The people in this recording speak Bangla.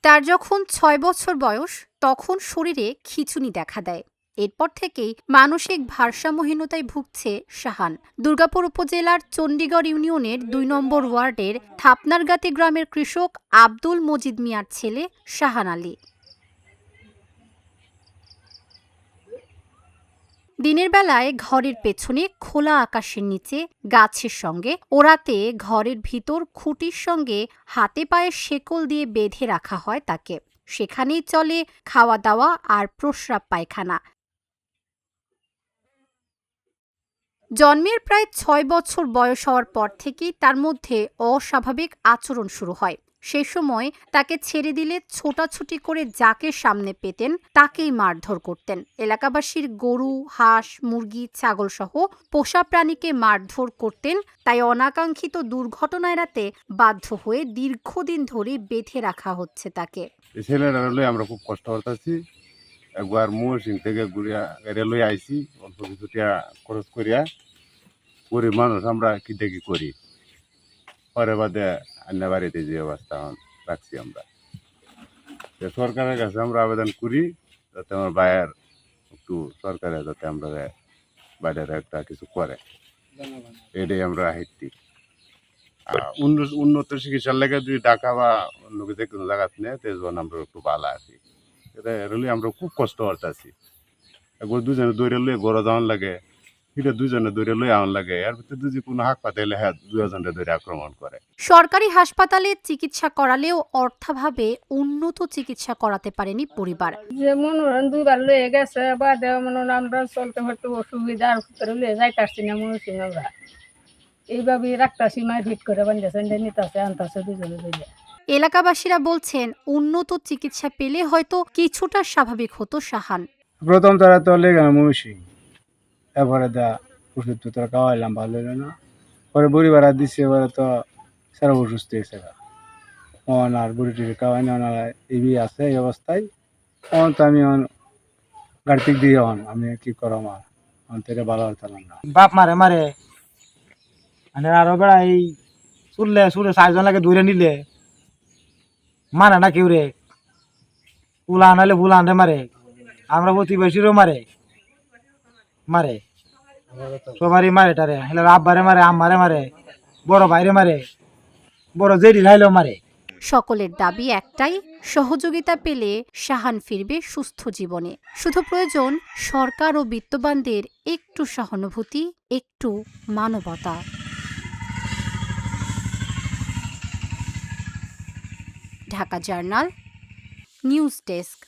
তার যখন ৬ বছর বয়স তখন শরীরে খিঁচুনি দেখা দেয়। এরপর থেকেই মানসিক ভারসাম্যহীনতায় ভুগছে শাহান। দুর্গাপুর উপজেলার চণ্ডীগড় ইউনিয়নের ২ নম্বর ওয়ার্ডের থাপনারগাতি গ্রামের কৃষক আব্দুল মজিদ মিয়ার ছেলে শাহান আলী। দিনের বেলায় ঘরের পেছনে খোলা আকাশের নিচে গাছের সঙ্গে ওড়াতে ঘরের ভিতর খুঁটির সঙ্গে হাতে পায়ে শেকল দিয়ে বেঁধে রাখা হয় তাকে। সেখানেই চলে খাওয়া দাওয়া আর প্রস্রাব পায়খানা। জন্মের প্রায় ৬ বছর বয়স হওয়ার পর থেকেই তার মধ্যে অস্বাভাবিক আচরণ শুরু হয়। সে সময় তাকে ছেড়ে দিলে ছোটাছুটি করে যাকে সামনে পেতেন তাকেই মারধর করতেন। এলাকাবাসীর গরু, হাঁস, মুরগি, ছাগল সহ পোষা প্রাণীকে মারধর করতেন। তাই অনাকাঙ্ক্ষিত দুর্ঘটনা এড়াতে বাধ্য হয়ে দীর্ঘদিন ধরে বেঁধে রাখা হচ্ছে তাকে। ছেলেরা আমরা খুব কষ্ট করতেছি। একবার ময়মনসিং থেকে ঘুরিয়া গাড়ি লই আইছি, অল্প কিছু টাকা খরচ করিয়া গরিব মানুষ আমরা কি দেখি করি। পরে বাদে অন্য বাড়িতে যে অবস্থা রাখছি আমরা। সরকারের কাছে আমরা আবেদন করি যাতে আমার ভাইয়ের একটু সরকারে যাতে আমরা বাইরের একটা কিছু করে, এটাই আমরা হাইতি। উন্নত চিকিৎসার লেগে যদি ঢাকা বা অন্য যে কোনো জায়গাতে নেই তেজন আমরা একটু ভালো আছি। এটা হলে আমরা খুব কষ্ট করতেছি। একবার দুজনে দৌড়ে লইয়ে গড়ে যাওয়ার লাগে, এটা দুজনে দৌড়ে লই আওয়ার লাগে। এর ভিতরে যদি কোনো হাত পাতে এলে হ্যাঁ দুজনে দৌড়ে আক্রমণ করে। সরকারি হাসপাতালে চিকিৎসা করালেও অর্থাভাবে উন্নত চিকিৎসা করাতে পারেনি পরিবার। যেমন দুইবার লয়ে গেছে বা আমরা চলতে হয়তো অসুবিধার ভিতরে লয়ে যাইতাছি না মনে আমরা এইভাবে রাখতাছি, মায়ের ফিট করে বান্ধেছেন নিতাছে আনতাছে দুজনে দুইটা। এলাকাবাসীরা বলছেন উন্নত চিকিৎসা পেলে হয়তো কিছুটা স্বাভাবিক হতো শাহান। প্রথম তারা তো লেগে ময়মনসিং, এরপরে দা ওষুধ তো খাওয়াইলাম, ভালো হলো না। পরে বুড়ি ভাড়া দিচ্ছে, এবারে তো সারা অসুস্থ হয়েছে। অন আর বুড়ি টুড়ি খাওয়াই না, এবি আছে এই অবস্থায়। অন তো আমি গাড়িতে দিয়ে আমি কি করো আমার অন্তরে ভালো হতাম না। বাপ মারে মারে মানে আরো বেড়া এই চুললে সুরে 4 জন লাগে দূরে নিলে মারে না কেউ রে। উলা আনালে ভুলা আনতে মারে, আমরা প্রতিবেশীরও মারে মারে সবারই মারে টারে। হলে আব্বারে মারে, আম্মারে মারে, বড় ভাইরে মারে, বড় জেডি লাইলেও মারে। সকলের দাবি একটাই, সহযোগিতা পেলে শাহান ফিরবে সুস্থ জীবনে। শুধু প্রয়োজন সরকার ও বিত্তবানদের একটু সহানুভূতি, একটু মানবতা। Dhaka journal, news desk.